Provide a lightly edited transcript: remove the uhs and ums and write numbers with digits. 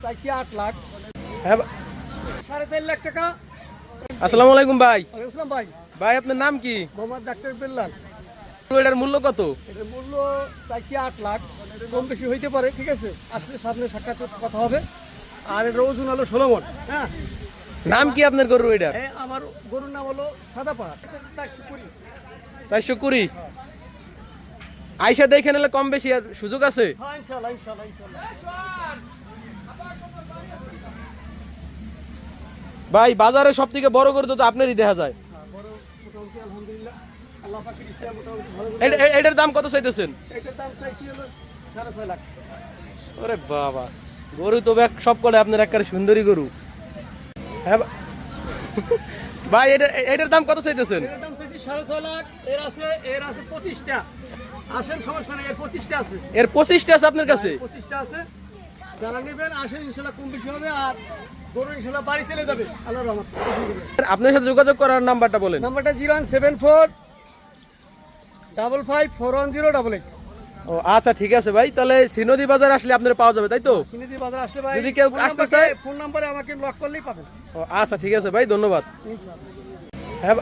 চাইছি 8 লাখ। হ্যাঁ 4.5 লাখ টাকা। আসসালামু আলাইকুম ভাই। আসসালাম ভাই। ভাই আপনার নাম কি? মোহাম্মদ ডাক্তার বিল্লাল। এটার মূল্য কত? এটার মূল্য চাইছি 8 লাখ, কম বেশি হইতে পারে, ঠিক আছে। আসলে সামনে সাক্ষাৎ কথা হবে। আর এর ওজন হলো 16 মণ। হ্যাঁ, নাম কি আপনার গরু এটার? আমার গরুর নাম হলো সাদাপাড়া। 420। 420। আইসা দেখে নিলে কম বেশি আর সুযোগ আছে? হ্যাঁ, ইনশাআল্লাহ ইনশাআল্লাহ ইনশাআল্লাহ। ভাই বাজারে সব থেকে বড় গরু তো আপনারই দেখা যায়। বড় মোটামুটি আলহামদুলিল্লাহ আল্লাহ পাকের ইচ্ছায় মোটামুটি ভালো করে। এটার দাম কত চাইতেছেন? এটার দাম চাইছি হলো 6.5 লাখ। ওরে বাবা, গরু তো সব করে আপনার একবারে সুন্দরী গরু। হ্যাঁ ভাই এটার দাম কত চাইতেছেন? এটার দাম চাইছি 6.5 লাখ। এর আছে 25টা। আসেন, সমস্যা নেই, এর 25টা আছে। এর 25টা আছে আপনার কাছে? 25টা আছে। যারা নেবেন আসেন, ইনশাআল্লাহ কম বেশি হবে। আর গরু ইনশাআল্লাহ বাড়ি চলে যাবে আল্লাহর রহমতে। আপনার সাথে যোগাযোগ করার নাম্বারটা বলেন। নাম্বারটা 01745541088। ও আচ্ছা, ঠিক আছে ভাই, তাহলে সিনদী বাজার আসলে আপনার পাওয়া যাবে, তাই তো? সিনিদি বাজার আসলে ভাই, যদি কেউ আসতে চায় ফোন নাম্বারে আমাকে লক করলেই পাবেন। ও আচ্ছা, ঠিক আছে ভাই, ধন্যবাদ। হ্যাঁ